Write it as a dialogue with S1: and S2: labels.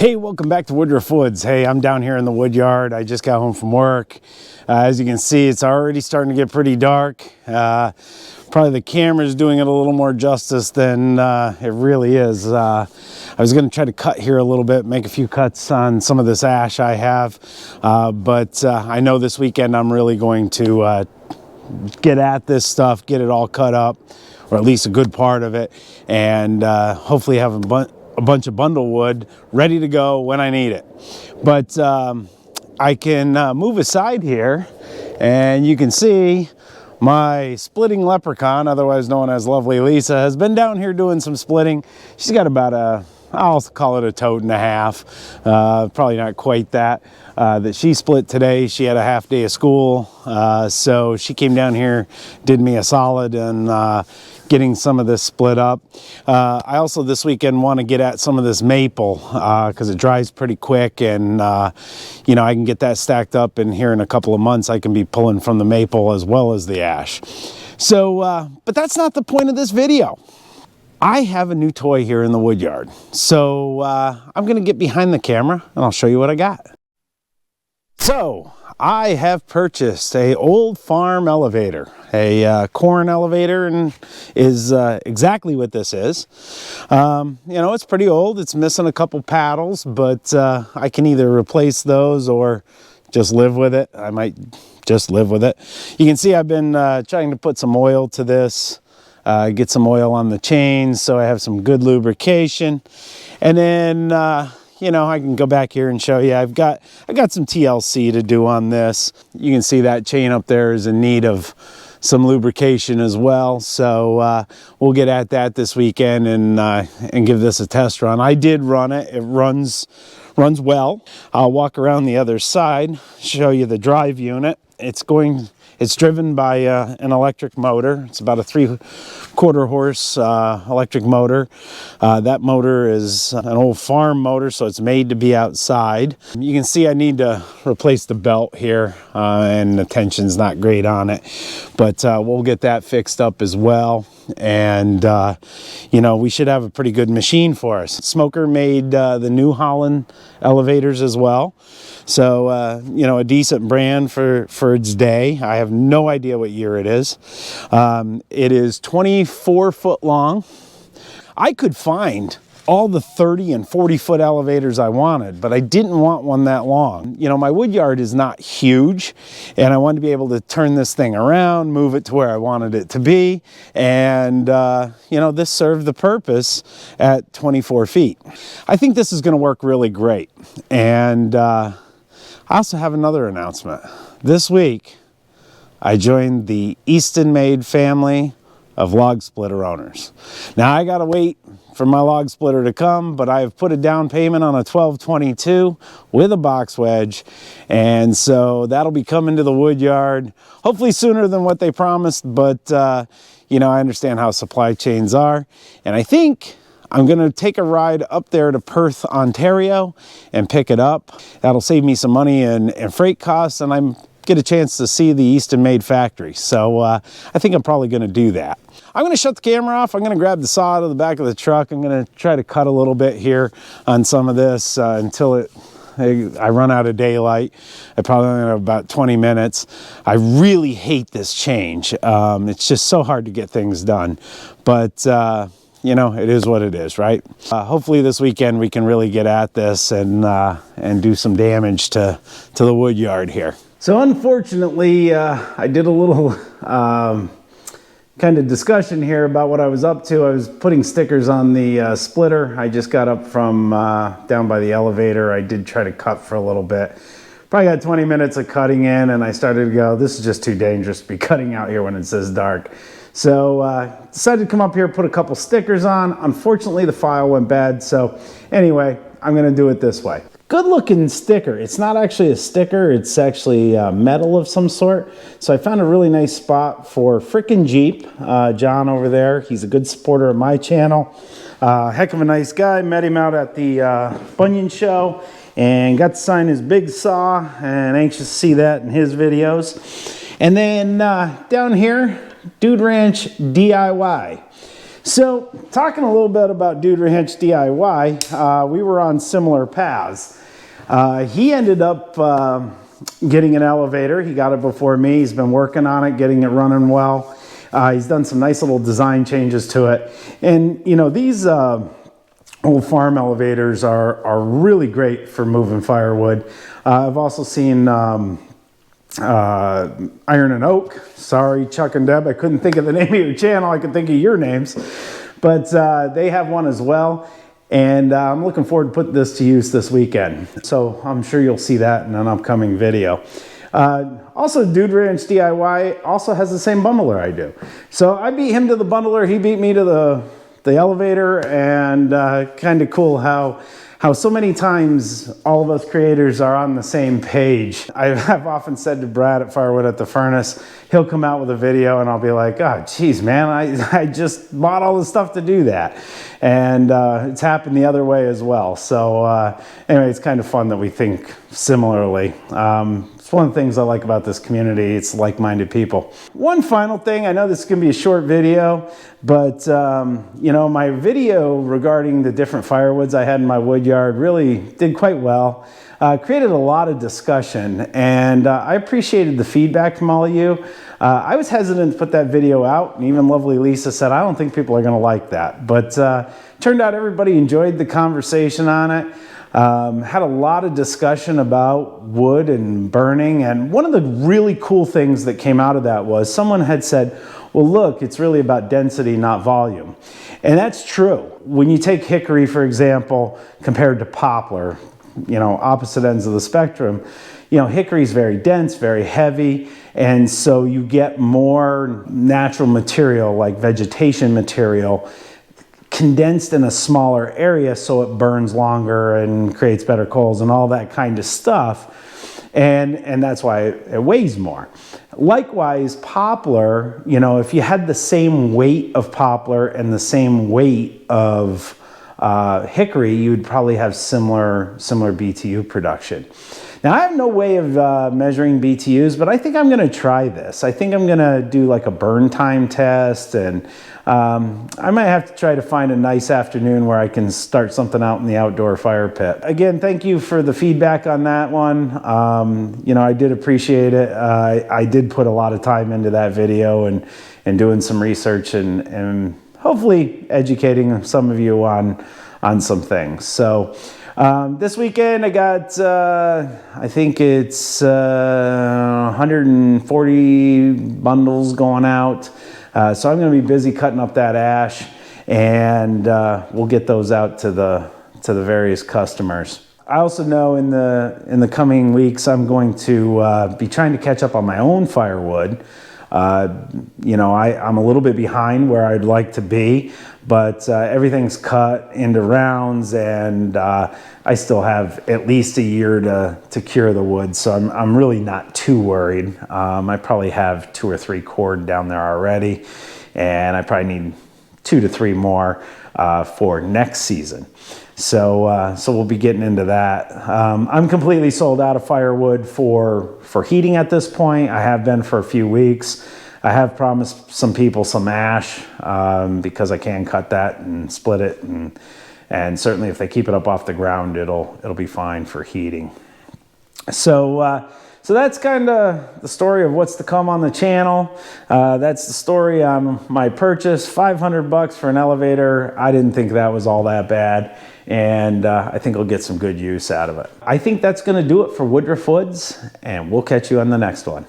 S1: Hey, welcome back to Woodruff Woods. Hey, I'm down here in the Woodyard. I just got home from work. As you can see, it's already starting to get pretty dark. Probably the camera's doing it a little more justice than it really is. I was going to try to cut here a little bit, make a few cuts on some of this ash I have. But I know this weekend I'm really going to get at this stuff, get it all cut up, or at least a good part of it, and hopefully have a bunch of bundle wood ready to go when I need it. But I can move aside here and you can see my splitting leprechaun, otherwise known as Lovely Lisa, has been down here doing some splitting. She's got about I'll call it a tote and a half, probably not quite that she split today. She had a half day of school, so she came down here, did me a solid, and getting some of this split up. I also this weekend want to get at some of this maple because it dries pretty quick, and you know, I can get that stacked up, and here in a couple of months I can be pulling from the maple as well as the ash. So but that's not the point of this video. I have a new toy here in the Woodyard, so I'm gonna get behind the camera and I'll show you what I got. So I have purchased a old farm elevator, a corn elevator, and is exactly what this is. You know, it's pretty old. It's missing a couple paddles, but I can either replace those or just live with it. I might just live with it. You can see I've been trying to put some oil to this. Get some oil on the chains so I have some good lubrication, and then you know, I can go back here and show you I got some TLC to do on this. You can see that chain up there is in need of some lubrication as well, so we'll get at that this weekend and give this a test run. I did run it. It runs well. I'll walk around the other side, show you the drive unit. It's driven by an electric motor. It's about a 3/4 horse electric motor. That motor is an old farm motor, so it's made to be outside. You can see I need to replace the belt here, and the tension's not great on it, but we'll get that fixed up as well. And you know, we should have a pretty good machine for us. Smoker made the New Holland elevators as well, so you know, a decent brand for its day. I have no idea what year it is. It is 24 foot long. I could find all the 30 and 40 foot elevators I wanted, but I didn't want one that long. You know, my Woodyard is not huge, and I wanted to be able to turn this thing around, move it to where I wanted it to be, and you know, this served the purpose at 24 feet. I think this is going to work really great. And I also have another announcement. This week I joined the Easton Made family of log splitter owners. Now I gotta wait for my log splitter to come, but I have put a down payment on a 1222 with a box wedge, and so that'll be coming to the Woodyard hopefully sooner than what they promised, but you know, I understand how supply chains are, and I think I'm gonna take a ride up there to Perth, Ontario and pick it up. That'll save me some money in freight costs, and I'm get a chance to see the Easton Made factory. So I think I'm probably gonna do that. I'm gonna shut the camera off. I'm gonna grab the saw out of the back of the truck. I'm gonna try to cut a little bit here on some of this until I run out of daylight. I probably only have about 20 minutes. I really hate this change. It's just so hard to get things done. But you know, it is what it is, right? Hopefully this weekend we can really get at this and do some damage to the Woodyard here. So unfortunately, I did a little kind of discussion here about what I was up to. I was putting stickers on the splitter. I just got up from down by the elevator. I did try to cut for a little bit. Probably got 20 minutes of cutting in, and I started to go, this is just too dangerous to be cutting out here when it says dark. So decided to come up here, put a couple stickers on. Unfortunately, the file went bad. So anyway, I'm gonna do it this way. Good looking sticker. It's not actually a sticker, it's actually metal of some sort. So I found a really nice spot for Frickin' Jeep, John over there. He's a good supporter of my channel. Heck of a nice guy. Met him out at the Bunyan show and got to sign his big saw, and anxious to see that in his videos. And then down here, Dude Ranch DIY. So, talking a little bit about Dude Ranch DIY, we were on similar paths. He ended up getting an elevator. He got it before me. He's been working on it, getting it running well. He's done some nice little design changes to it. And, you know, these old farm elevators are really great for moving firewood. I've also seen Iron and Oak. Sorry, Chuck and Deb, I couldn't think of the name of your channel. I could think of your names. But they have one as well. And I'm looking forward to putting this to use this weekend. So I'm sure you'll see that in an upcoming video. Also, Dude Ranch DIY also has the same bundler I do. So I beat him to the bundler, he beat me to the elevator, and kind of cool how so many times all of us creators are on the same page. I've often said to Brad at Firewood at the Furnace, he'll come out with a video and I'll be like, oh, geez, man, I just bought all the stuff to do that. And it's happened the other way as well. So anyway, it's kind of fun that we think similarly. It's one of the things I like about this community. It's like-minded people. One final thing, I know this is going to be a short video, but you know, my video regarding the different firewoods I had in my wood yard really did quite well. Created a lot of discussion, and I appreciated the feedback from all of you. I was hesitant to put that video out, and even lovely Lisa said, I don't think people are going to like that. But turned out everybody enjoyed the conversation on it. Had a lot of discussion about wood and burning, and one of the really cool things that came out of that was someone had said, well, look, it's really about density, not volume. And that's true. When you take hickory, for example, compared to poplar, you know, opposite ends of the spectrum, you know, hickory is very dense, very heavy, and so you get more natural material like vegetation material condensed in a smaller area, so it burns longer and creates better coals and all that kind of stuff. And that's why it weighs more. Likewise, poplar, you know, if you had the same weight of poplar and the same weight of hickory, you'd probably have similar BTU production. Now, I have no way of measuring BTUs, but I think I'm going to try this. I think I'm going to do like a burn time test, and I might have to try to find a nice afternoon where I can start something out in the outdoor fire pit. Again, thank you for the feedback on that one. You know, I did appreciate it. I did put a lot of time into that video and doing some research and hopefully educating some of you on some things. So this weekend I got, I think it's 140 bundles going out. So I'm going to be busy cutting up that ash, and we'll get those out to the various customers. I also know in the coming weeks I'm going to be trying to catch up on my own firewood. You know, I'm a little bit behind where I'd like to be, but everything's cut into rounds, and I still have at least a year to cure the wood, so I'm really not too worried. I probably have 2 or 3 cord down there already, and I probably need 2 to 3 more for next season. So we'll be getting into that. I'm completely sold out of firewood for heating at this point. I have been for a few weeks. I have promised some people some ash because I can cut that and split it, and certainly if they keep it up off the ground, it'll be fine for heating. So that's kind of the story of what's to come on the channel. That's the story on my purchase. $500 for an elevator. I didn't think that was all that bad, and I think I'll get some good use out of it. I think that's going to do it for Woodruff Woods, and we'll catch you on the next one.